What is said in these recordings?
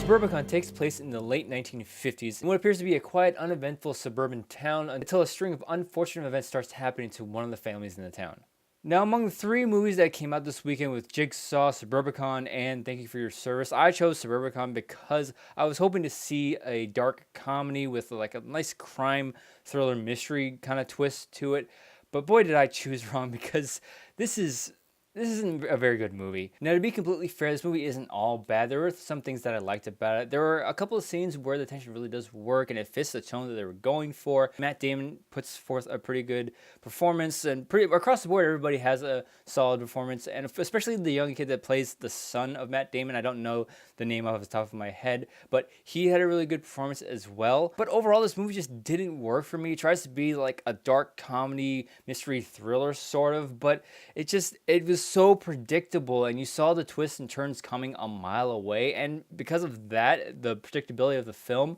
Suburbicon takes place in the late 1950s in what appears to be a quiet, uneventful suburban town until a string of unfortunate events starts happening to one of the families in the town. Now, among the three movies that came out this weekend with Jigsaw, Suburbicon, and Thank You for Your Service, I chose Suburbicon because I was hoping to see a dark comedy with like a nice crime thriller mystery kind of twist to it. But boy, did I choose wrong, because this isn't a very good movie. Now, to be completely fair, this movie isn't all bad. There were some things that I liked about it. There were a couple of scenes where the tension really does work and it fits the tone that they were going for. Matt Damon puts forth a pretty good performance, and across the board, everybody has a solid performance, and especially the young kid that plays the son of Matt Damon. I don't know the name off the top of my head, but he had a really good performance as well. But overall, this movie just didn't work for me. It tries to be like a dark comedy, mystery thriller sort of, but it was so predictable, and you saw the twists and turns coming a mile away, and because of that, the predictability of the film,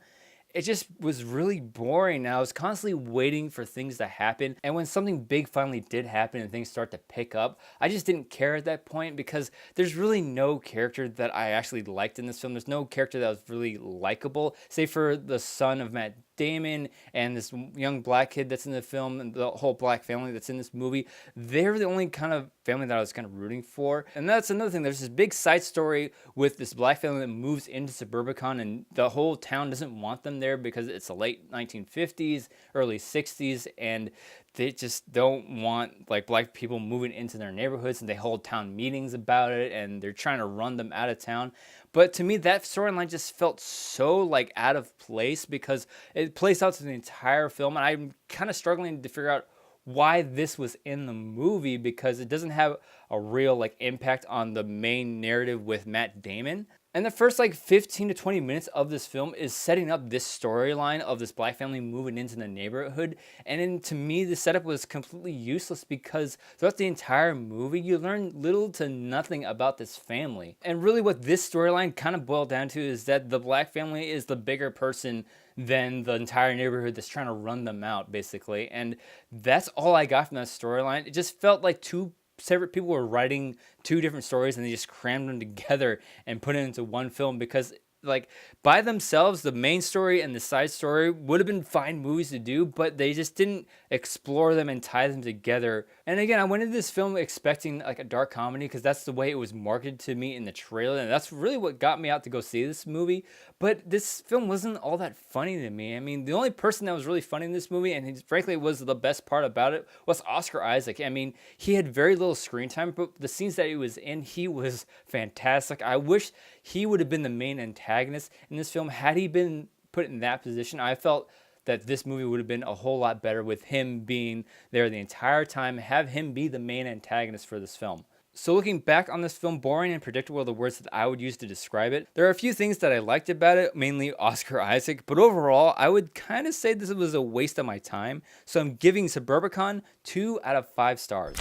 it just was really boring. And I was constantly waiting for things to happen, and when something big finally did happen and things start to pick up, I just didn't care at that point, because there's really no character that I actually liked in this film. There's no character that was really likable, save for the son of Matt Damon and this young black kid that's in the film, and the whole black family that's in this movie. They're the only kind of family that I was kind of rooting for. And that's another thing. There's this big side story with this black family that moves into Suburbicon, and the whole town doesn't want them there because it's the late 1950s, early 60s, and they just don't want like black people moving into their neighborhoods, and they hold town meetings about it, and they're trying to run them out of town. But to me, that storyline just felt so like out of place, because it plays out to the entire film, and I'm kind of struggling to figure out why this was in the movie, because it doesn't have a real like impact on the main narrative with Matt Damon. And the first like 15 to 20 minutes of this film is setting up this storyline of this black family moving into the neighborhood. And then to me, the setup was completely useless, because throughout the entire movie, you learn little to nothing about this family. And really what this storyline kind of boiled down to is that the black family is the bigger person than the entire neighborhood that's trying to run them out, basically. And that's all I got from that storyline. It just felt like two separate people were writing two different stories, and they just crammed them together and put it into one film, because like by themselves, the main story and the side story would have been fine movies to do, but they just didn't explore them and tie them together. And again, I went into this film expecting like a dark comedy, because that's the way it was marketed to me in the trailer, and that's really what got me out to go see this movie. But this film wasn't all that funny to me. I mean, the only person that was really funny in this movie, and frankly was the best part about it, was Oscar Isaac. I mean, he had very little screen time, but the scenes that he was in, he was fantastic. I wish he would have been the main antagonist in this film. Had he been put in that position, I felt that this movie would have been a whole lot better with him being there the entire time, have him be the main antagonist for this film. So looking back on this film, boring and predictable are the words that I would use to describe it. There are a few things that I liked about it, mainly Oscar Isaac, but overall, I would kind of say this was a waste of my time. So I'm giving Suburbicon 2 out of 5 stars.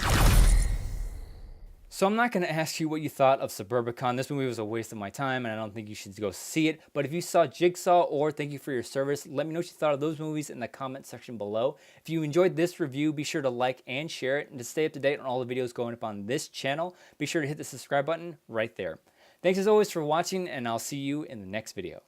So I'm not going to ask you what you thought of Suburbicon. This movie was a waste of my time, and I don't think you should go see it. But if you saw Jigsaw or Thank You for Your Service, let me know what you thought of those movies in the comment section below. If you enjoyed this review, be sure to like and share it. And to stay up to date on all the videos going up on this channel, be sure to hit the subscribe button right there. Thanks as always for watching, and I'll see you in the next video.